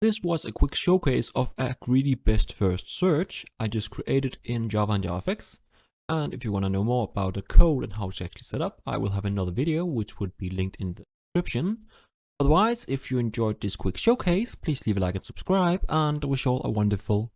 This was a quick showcase of a greedy best first search I just created in Java and JavaFX. And if you want to know more about the code and how it's actually set up, I will have another video which would be linked in the description. Otherwise, if you enjoyed this quick showcase, please leave a like and subscribe, and I wish you all a wonderful